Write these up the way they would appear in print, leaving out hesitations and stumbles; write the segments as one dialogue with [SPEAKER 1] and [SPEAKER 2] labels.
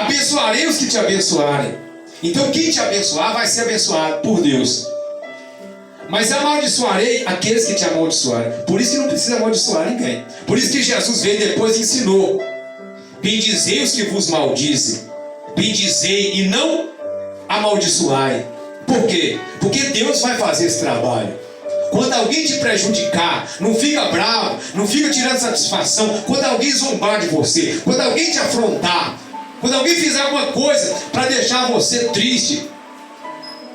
[SPEAKER 1] Abençoarei os que te abençoarem. Então quem te abençoar vai ser abençoado por Deus. Mas amaldiçoarei aqueles que te amaldiçoarem. Por isso que não precisa amaldiçoar ninguém. Por isso que Jesus veio depois e ensinou: bendizei os que vos maldizem, bendizei e não amaldiçoai. Por quê? Porque Deus vai fazer esse trabalho. Quando alguém te prejudicar, não fica bravo, não fica tirando satisfação. Quando alguém zombar de você, quando alguém te afrontar, quando alguém fizer alguma coisa para deixar você triste,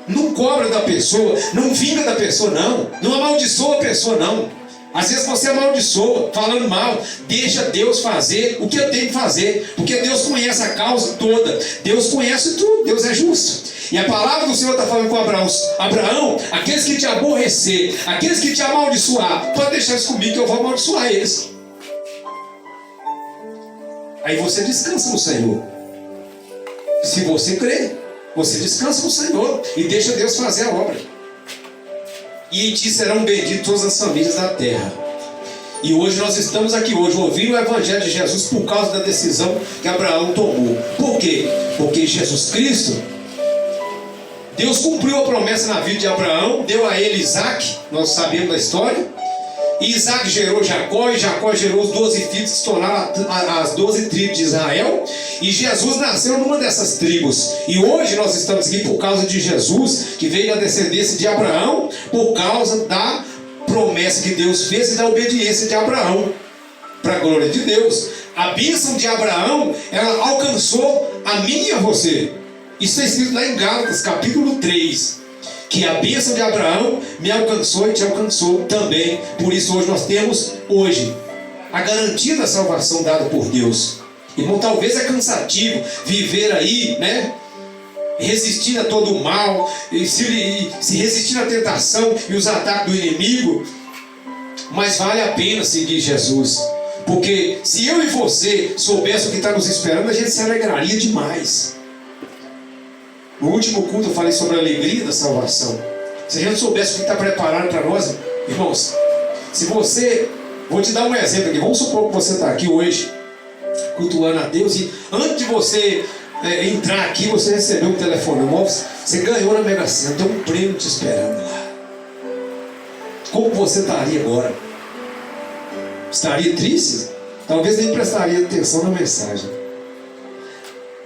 [SPEAKER 1] não cobra da pessoa, não vinga da pessoa, não amaldiçoa a pessoa, não. Às vezes você amaldiçoa, falando mal. Deixa Deus fazer o que eu tenho que fazer, porque Deus conhece a causa toda, Deus conhece tudo, Deus é justo. E a palavra do Senhor está falando com Abraão: aqueles que te aborrecer, aqueles que te amaldiçoar, pode deixar isso comigo que eu vou amaldiçoar eles. Aí você descansa no Senhor. Se você crê, você descansa no Senhor e deixa Deus fazer a obra. E em ti serão benditas todas as famílias da terra. E hoje nós estamos aqui ouvindo o Evangelho de Jesus por causa da decisão que Abraão tomou. Por quê? Porque Jesus Cristo, Deus cumpriu a promessa na vida de Abraão, deu a ele Isaac, nós sabemos da história. E Isaac gerou Jacó, e Jacó gerou os 12 filhos que se tornaram as 12 tribos de Israel. E Jesus nasceu numa dessas tribos. E hoje nós estamos aqui por causa de Jesus, que veio da descendência de Abraão, por causa da promessa que Deus fez e da obediência de Abraão, para a glória de Deus. A bênção de Abraão, ela alcançou a mim e a você. Isso está escrito lá em Gálatas, capítulo 3. Que a bênção de Abraão me alcançou e te alcançou também. Por isso hoje nós temos a garantia da salvação dada por Deus. Irmão, talvez é cansativo viver aí, né, resistindo a todo o mal, se resistindo à tentação e os ataques do inimigo. Mas vale a pena seguir Jesus. Porque se eu e você soubesse o que está nos esperando, a gente se alegraria demais. No último culto eu falei sobre a alegria da salvação. Se a gente soubesse o que está preparado para nós, irmãos, se você, vou te dar um exemplo aqui. Vamos supor que você está aqui hoje, cultuando a Deus, e antes de você entrar aqui, você recebeu um telefonema, você ganhou na Mega Sena, tem um prêmio te esperando lá. Como você estaria agora? Estaria triste? Talvez nem prestaria atenção na mensagem.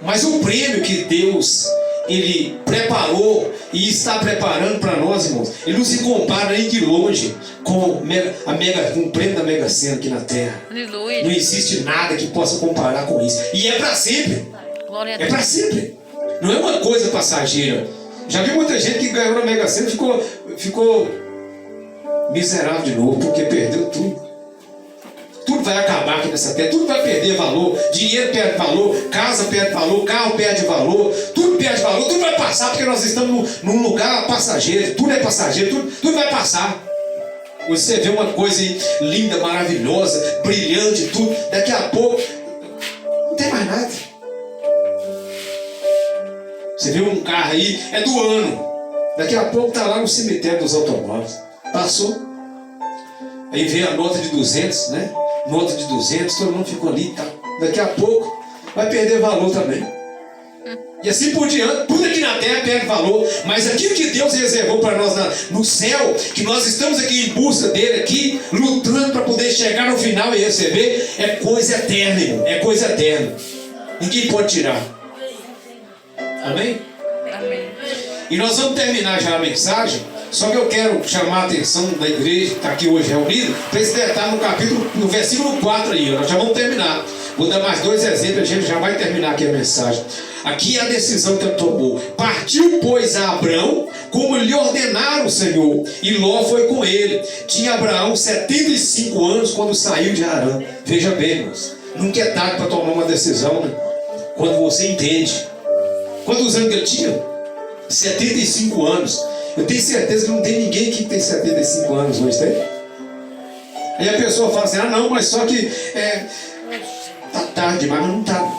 [SPEAKER 1] Mas o prêmio que Deus, Ele preparou e está preparando para nós, irmãos, ele não se compara nem de longe com o prêmio da Mega Sena aqui na terra.
[SPEAKER 2] Aleluia.
[SPEAKER 1] Não existe nada que possa comparar com isso. E é para sempre.
[SPEAKER 2] Glória a
[SPEAKER 1] É
[SPEAKER 2] Deus.
[SPEAKER 1] para sempre. Não é uma coisa passageira. Já vi muita gente que ganhou na Mega Sena e ficou miserável de novo, porque perdeu tudo. Tudo vai acabar aqui nessa terra, tudo vai perder valor, dinheiro perde valor, casa perde valor, carro perde valor, tudo perde valor, tudo vai passar, porque nós estamos num lugar passageiro, tudo é passageiro, tudo vai passar. Você vê uma coisa linda, maravilhosa, brilhante, tudo, daqui a pouco não tem mais nada. Você vê um carro aí, é do ano, daqui a pouco está lá no cemitério dos automóveis, passou, aí vem a nota de 200, né? Nota de 200, todo mundo ficou ali, tá? Daqui a pouco vai perder valor também. E assim por diante, tudo aqui na terra perde valor. Mas aquilo que Deus reservou para nós no céu, que nós estamos aqui em busca dele, aqui, lutando para poder chegar no final e receber, é coisa eterna, irmão. É coisa eterna. Ninguém pode tirar. Amém?
[SPEAKER 2] Amém.
[SPEAKER 1] E nós vamos terminar já a mensagem. Só que eu quero chamar a atenção da igreja que está aqui hoje reunida para esse detalhe no versículo 4 aí. Nós já vamos terminar. Vou dar mais 2 exemplos, a gente já vai terminar aqui a mensagem. Aqui é a decisão que ele tomou. Partiu, pois, a Abrão, como lhe ordenaram o Senhor, e Ló foi com ele. Tinha Abraão 75 anos quando saiu de Harã. Veja bem, irmãos, nunca é tarde para tomar uma decisão, né? Quando você entende. Quantos anos que ele tinha? 75 anos. Eu tenho certeza que não tem ninguém aqui que tem 75 anos hoje, tem? Aí a pessoa fala assim, não, mas só que tá tarde, mas não tá.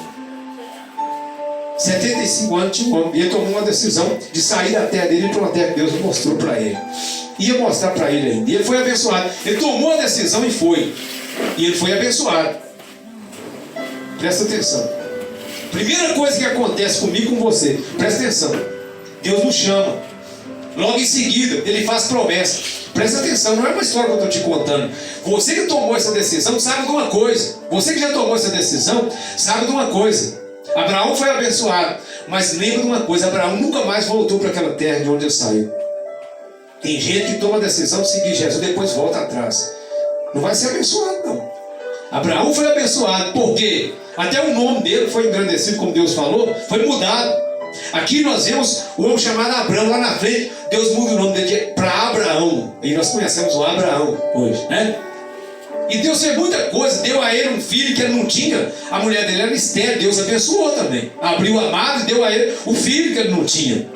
[SPEAKER 1] 75 anos tinha um homem, e ele tomou uma decisão de sair da terra dele para uma terra que Deus mostrou para ele. Ia mostrar para ele ainda, e ele foi abençoado. Ele tomou a decisão e foi. E ele foi abençoado. Presta atenção. Primeira coisa que acontece comigo e com você, presta atenção, Deus nos chama. Logo em seguida, Ele faz promessa. Presta atenção, não é uma história que eu estou te contando. Você que tomou essa decisão sabe de uma coisa. Você que já tomou essa decisão sabe de uma coisa. Abraão foi abençoado, mas lembra de uma coisa, Abraão nunca mais voltou para aquela terra de onde ele saiu. Tem gente que toma a decisão de seguir Jesus e depois volta atrás. Não vai ser abençoado, não. Abraão foi abençoado, porque até o nome dele foi engrandecido, como Deus falou, foi mudado. Aqui nós vemos o homem chamado Abraão, lá na frente, Deus muda o nome dele para Abraão. E nós conhecemos o Abraão hoje, né? E Deus fez muita coisa, deu a ele um filho que ele não tinha. A mulher dele era estéril, Deus abençoou também. Abriu a madre e deu a ele o filho que ele não tinha.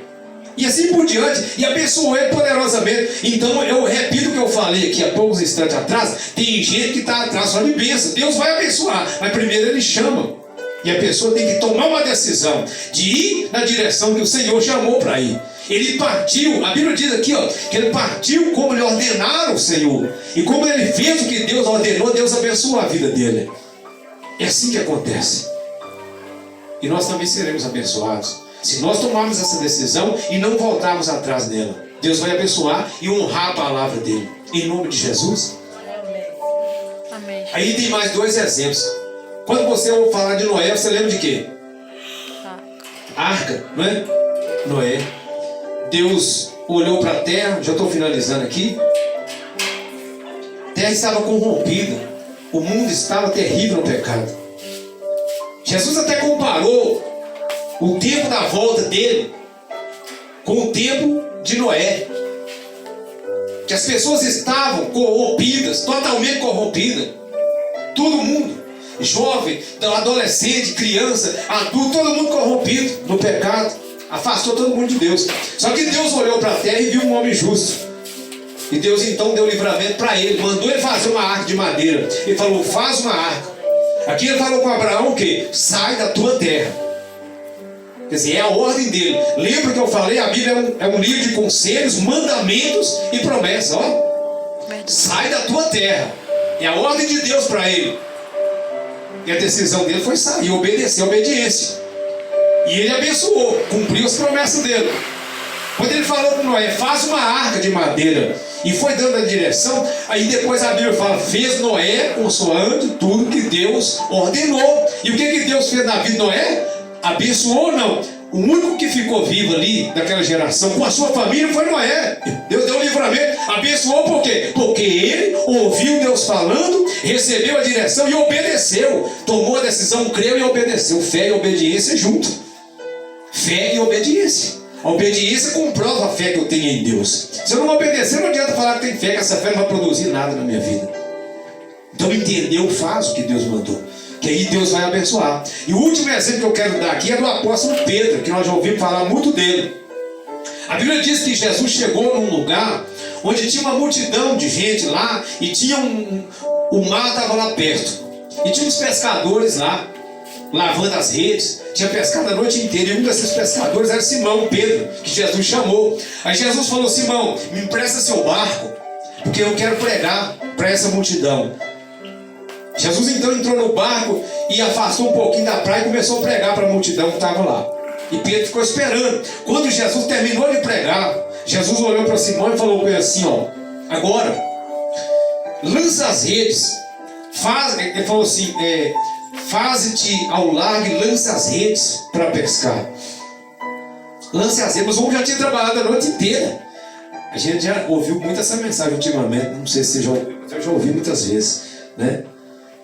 [SPEAKER 1] E assim por diante, e abençoou ele poderosamente. Então eu repito o que eu falei aqui há poucos instantes atrás. Tem gente que está atrás só de bênção. Deus vai abençoar, mas primeiro Ele chama. E a pessoa tem que tomar uma decisão de ir na direção que o Senhor chamou para ir. Ele partiu, a Bíblia diz aqui, ó, que ele partiu como lhe ordenaram o Senhor. E como ele fez o que Deus ordenou, Deus abençoou a vida dele. É assim que acontece. E nós também seremos abençoados se nós tomarmos essa decisão e não voltarmos atrás dela. Deus vai abençoar e honrar a palavra dele. Em nome de Jesus.
[SPEAKER 2] Amém.
[SPEAKER 1] Aí tem mais dois exemplos. Quando você ouve falar de Noé, você lembra de quê? Arca, não é? Noé. Deus olhou para a terra, já estou finalizando aqui. A terra estava corrompida. O mundo estava terrível no pecado. Jesus até comparou o tempo da volta dele com o tempo de Noé. Que as pessoas estavam corrompidas, totalmente corrompidas. Todo mundo. Jovem, adolescente, criança, adulto, todo mundo corrompido no pecado, afastou todo mundo de Deus. Só que Deus olhou para a terra e viu um homem justo. E Deus então deu livramento para ele, mandou ele fazer uma arca de madeira. Ele falou, faz uma arca. Aqui ele falou com Abraão o quê? Sai da tua terra. Quer dizer, é a ordem dele. Lembra que eu falei? A Bíblia é um livro de conselhos, mandamentos e promessas. Ó. Sai da tua terra. É a ordem de Deus para ele. E a decisão dele foi sair, obedecer, a obediência. E ele abençoou, cumpriu as promessas dele. Quando ele falou para Noé, faz uma arca de madeira, e foi dando a direção, aí depois a Bíblia fala, fez Noé consoante tudo que Deus ordenou. E o que Deus fez na vida de Noé? Abençoou ou não? O único que ficou vivo ali, daquela geração, com a sua família, foi Noé. Deus deu um livramento, abençoou por quê? Porque ele ouviu Deus falando, recebeu a direção e obedeceu. Tomou a decisão, creu e obedeceu. Fé e obediência junto. Fé e obediência. A obediência comprova a fé que eu tenho em Deus. Se eu não obedecer, não adianta falar que tem fé, que essa fé não vai produzir nada na minha vida. Então entendeu, faz o que Deus mandou, que aí Deus vai abençoar. E o último exemplo que eu quero dar aqui é do apóstolo Pedro, que nós já ouvimos falar muito dele. A Bíblia diz que Jesus chegou num lugar onde tinha uma multidão de gente lá, e tinha o mar estava lá perto, e tinha uns pescadores lá, lavando as redes, tinha pescado a noite inteira, e um desses pescadores era Simão, Pedro, que Jesus chamou. Aí Jesus falou, Simão, me empresta seu barco, porque eu quero pregar para essa multidão. Jesus então entrou no barco e afastou um pouquinho da praia e começou a pregar para a multidão que estava lá. E Pedro ficou esperando. Quando Jesus terminou de pregar, Jesus olhou para Simão e falou com ele assim, ó, agora, lança as redes, ele falou assim, faze-te ao largo e lança as redes para pescar. Lance as redes, mas o homem já tinha trabalhado a noite inteira. A gente já ouviu muito essa mensagem ultimamente, não sei se você já ouviu, mas eu já ouvi muitas vezes, né?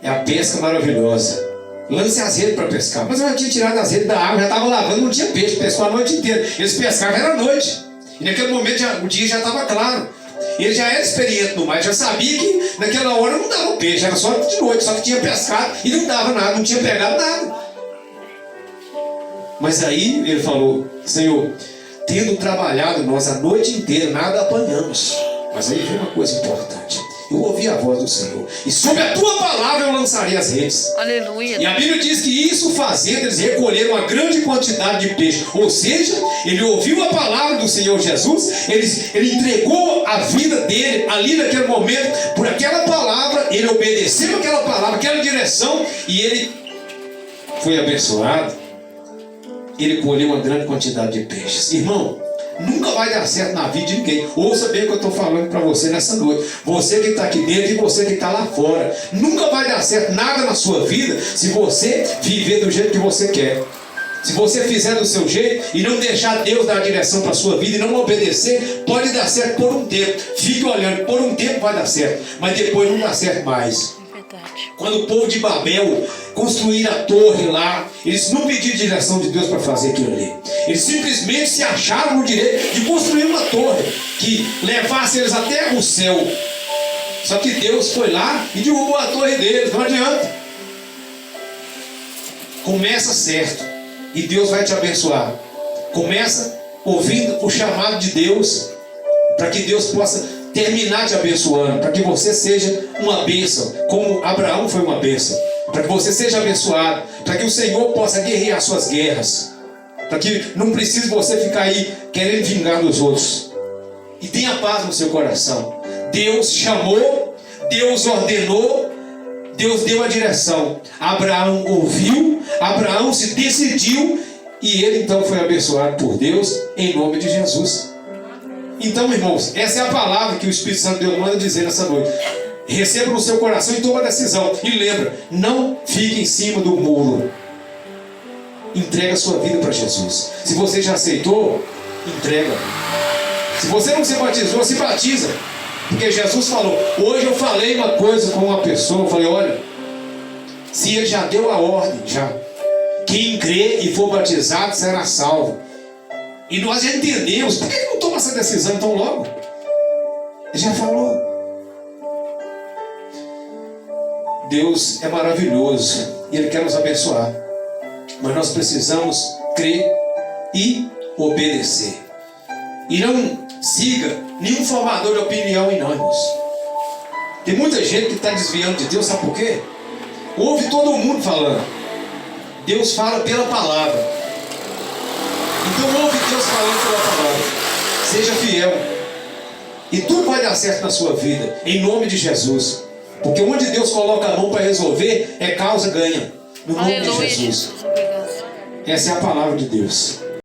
[SPEAKER 1] É a pesca maravilhosa. Lance as redes para pescar. Mas eu já tinha tirado as redes da água, já estava lavando, não tinha peixe, pescou a noite inteira. Eles pescavam, era noite. E naquele momento o dia já estava claro. Ele já era experiente no mar, já sabia que naquela hora não dava peixe, era só de noite, só que tinha pescado e não dava nada, não tinha pegado nada. Mas aí ele falou, Senhor, tendo trabalhado nós a noite inteira, nada apanhamos. Mas aí vem uma coisa importante. Eu ouvi a voz do Senhor, e sob a tua palavra eu lançarei as redes.
[SPEAKER 2] Aleluia.
[SPEAKER 1] E a Bíblia diz que isso fazendo, eles recolheram uma grande quantidade de peixe. Ou seja, ele ouviu a palavra do Senhor Jesus, ele entregou a vida dele ali naquele momento, por aquela palavra, ele obedeceu aquela palavra, aquela direção, e ele foi abençoado. ele colheu uma grande quantidade de peixes. Irmão, nunca vai dar certo na vida de ninguém. Ouça bem o que eu estou falando para você nessa noite. Você que está aqui dentro e você que está lá fora. Nunca vai dar certo nada na sua vida se você viver do jeito que você quer. Se você fizer do seu jeito e não deixar Deus dar a direção para a sua vida e não obedecer, pode dar certo por um tempo. Fique olhando, por um tempo vai dar certo, mas depois não dá certo mais.
[SPEAKER 2] É verdade.
[SPEAKER 1] Quando o povo de Babel construíram a torre lá, eles não pediram direção de Deus para fazer aquilo ali. Eles simplesmente se acharam no direito de construir uma torre que levasse eles até o céu. Só que Deus foi lá e derrubou a torre deles, não adianta. Começa certo e Deus vai te abençoar. Começa ouvindo o chamado de Deus, para que Deus possa terminar te abençoando, para que você seja uma bênção, como Abraão foi uma bênção, para que você seja abençoado, para que o Senhor possa guerrear suas guerras, para que não precise você ficar aí querendo vingar dos outros. E tenha paz no seu coração. Deus chamou, Deus ordenou, Deus deu a direção. Abraão ouviu, Abraão se decidiu e ele então foi abençoado por Deus em nome de Jesus. Então, irmãos, essa é a palavra que o Espírito Santo de Deus manda dizer nessa noite. Receba no seu coração e toma a decisão. E lembra, não fique em cima do muro. Entrega a sua vida para Jesus. Se você já aceitou, entrega. Se você não se batizou, se batiza. Porque Jesus falou, hoje eu falei uma coisa com uma pessoa, eu falei, olha, se ele já deu a ordem, já, quem crê e for batizado será salvo. E nós já entendemos, por que ele não toma essa decisão tão logo? Ele já falou. Deus é maravilhoso e Ele quer nos abençoar, mas nós precisamos crer e obedecer. E não siga nenhum formador de opinião em nós, irmãos. Tem muita gente que está desviando de Deus, sabe por quê? Ouve todo mundo falando. Deus fala pela palavra. Então ouve Deus falando pela palavra. Seja fiel. E tudo vai dar certo na sua vida, em nome de Jesus. Porque onde Deus coloca a mão para resolver, é causa ganha. No nome de Jesus. Essa é a palavra de Deus.